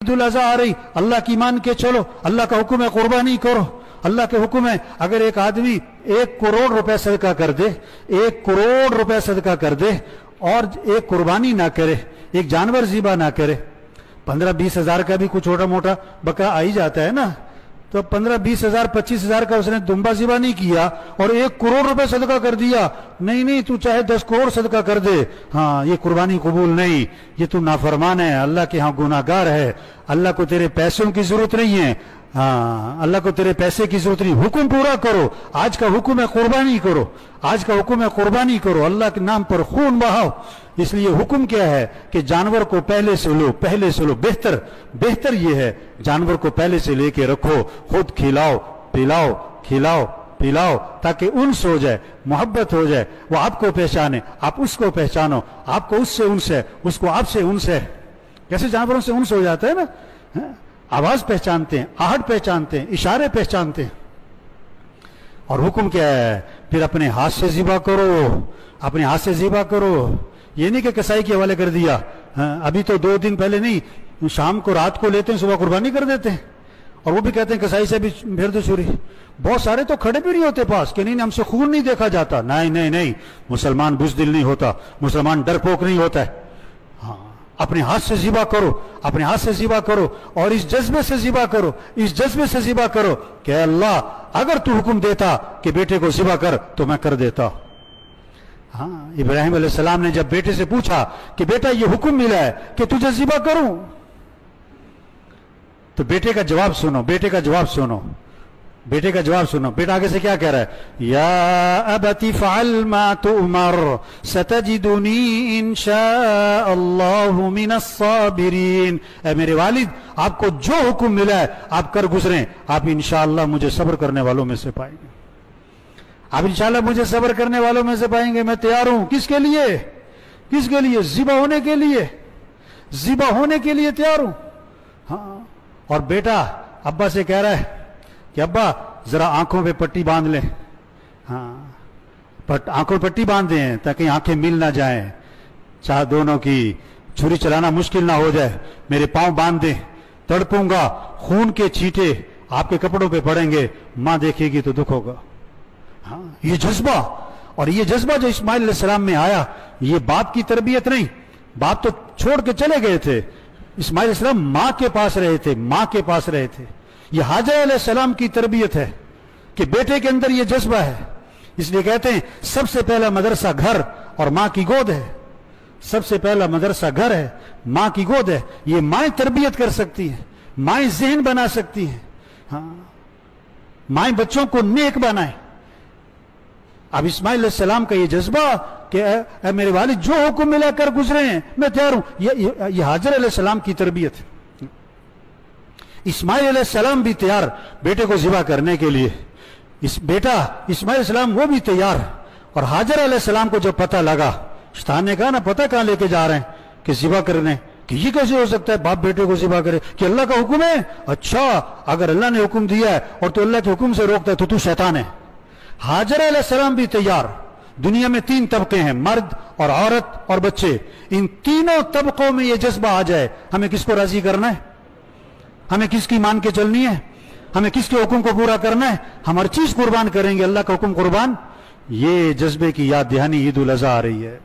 ईद उल अज़हा आ रही, अल्लाह की मान के चलो, अल्लाह का हुक्म है कुर्बानी करो, अल्लाह के हुक्म है। अगर एक आदमी 1 करोड़ रुपए सदका कर दे, 1 करोड़ रुपए सदका कर दे और एक कुर्बानी ना करे, एक जानवर ज़िबा ना करे, 15-20 हजार का भी कुछ छोटा मोटा बकरा आ ही जाता है ना, तो 15-20 हजार 25 हजार का उसने दुम्बा ज़िबा नहीं किया और 1 करोड़ रुपए सदका कर दिया, नहीं तू चाहे 10 करोड़ सदका कर दे, हाँ ये कुर्बानी कबूल नहीं, ये तू नाफरमान है, अल्लाह के यहाँ गुनाहगार है, अल्लाह को तेरे पैसों की जरूरत नहीं है, हाँ अल्लाह को तेरे पैसे की जरूरत नहीं, हुक्म पूरा करो, आज का हुक्म है कुर्बानी करो, आज का हुक्म है कुर्बानी करो, अल्लाह के नाम पर खून बहाओ। इसलिए हुक्म क्या है कि जानवर को पहले से लो, पहले से लो, बेहतर ये है जानवर को पहले से लेके रखो, खुद खिलाओ पिलाओ ताकि उन्स हो जाए, मोहब्बत हो जाए, वो आपको पहचाने, आप उसको पहचानो, आपको उससे उन्स है, उसको आपसे उन्स है। कैसे जानवरों से उन्स हो जाता है ना, आवाज पहचानते हैं, आहट पहचानते हैं, इशारे पहचानते हैं। और हुक्म क्या है, फिर अपने हाथ से ज़िबा करो, अपने हाथ से ज़िबा करो, ये नहीं कि कसाई के हवाले कर दिया। अभी तो 2 दिन पहले नहीं, शाम को रात को लेते हैं, सुबह कुर्बानी कर देते हैं, और वो भी कहते हैं कसाई से भी फिर दो छुरी। बहुत सारे तो खड़े भी नहीं होते पास कि नहीं हमसे खून नहीं देखा जाता, नहीं, मुसलमान बुज़दिल नहीं होता, मुसलमान डरपोक नहीं होता है। हाँ अपने हाथ से ज़िबा करो, अपने हाथ से ज़िबा करो और इस जज्बे से ज़िबा करो, इस जज्बे से ज़िबा करो कि अल्लाह अगर तू हुक्म देता कि बेटे को ज़िबा कर तो मैं कर देता। हाँ इब्राहिम अलैहिस्सलाम ने जब बेटे से पूछा कि बेटा ये हुक्म मिला है कि तुझे ज़िबा करूं, तो बेटे का जवाब सुनो, बेटा आगे से क्या कह रहा है, या अबती फ़अल मा तुअमर सतजिदुनी इंशाअल्लाहु मिनस साबिरीन। ऐ मेरे वालिद आपको जो हुक्म मिला है आप कर गुजरें, आप इंशाअल्लाह मुझे सब्र करने वालों में से पाएंगे, आप इंशाअल्लाह मुझे सब्र करने वालों में से पाएंगे। मैं तैयार हूं, किसके लिए, ज़िबा होने के लिए, ज़िबा होने के लिए तैयार हूं। हाँ और बेटा अब्बा से कह रहा है कि अब्बा जरा आंखों पे पट्टी बांध ले, हाँ आंखों पे पट्टी बांध दें ताकि आंखें मिल ना जाएं, चाहे दोनों की छुरी चलाना मुश्किल ना हो जाए, मेरे पांव बांध दें, तड़पूंगा, खून के छींटे आपके कपड़ों पे पड़ेंगे, मां देखेगी तो दुख होगा। हाँ ये जज्बा, और ये जज्बा जो इस्माइल अलैहिस्सलाम में आया, ये बाप की तरबियत नहीं, बाप तो छोड़ के चले गए थे, इस्माइल अलैहिस्सलाम मां के पास रहे थे, ये हाजर अलैहिस्सलाम की तरबियत है कि बेटे के अंदर ये जज्बा है। इसलिए कहते हैं सबसे पहला मदरसा घर और मां की गोद है, सबसे पहला मदरसा घर है, मां की गोद है। ये माएं तरबियत कर सकती हैं, माएं ज़हन बना सकती हैं, हाँ माएं बच्चों को नेक बनाए। अब इस्माइल अलैहिस्सलाम का ये जज्बा कि मेरे वालिद जो हुक्म मिला कर गुजरे हैं, मैं तैयार हूं, ये हाजर अलैहिस्सलाम की तरबियत है। इस्माइल अलैहिस्सलाम भी तैयार बेटे को ज़िबा करने के लिए, इस बेटा इस्माइल अलैहिस्सलाम वो भी तैयार। और हाजर अलैहिस्सलाम को जब पता लगा, शैतान ने कहा ना पता कहां लेके जा रहे हैं कि ज़िबा करने, कि ये कैसे हो सकता है बाप बेटे को ज़िबा करे, कि अल्लाह का हुक्म है। अच्छा अगर अल्लाह ने हुक्म दिया है और तू अल्लाह के हुक्म से रोकता है तो तू शैतान है। हाजर अलैहिस्सलाम भी तैयार। दुनिया में 3 तबके हैं, मर्द और औरत और बच्चे, इन तीनों तबकों में यह जज्बा आ जाए, हमें किसको राजी करना है, हमें किसकी मान के चलनी है, हमें किसके हुक्म को पूरा करना है, हम हर चीज कुर्बान करेंगे, अल्लाह का हुक्म कुर्बान। ये जज्बे की याद दहानी ईद उल अज़हा आ रही है।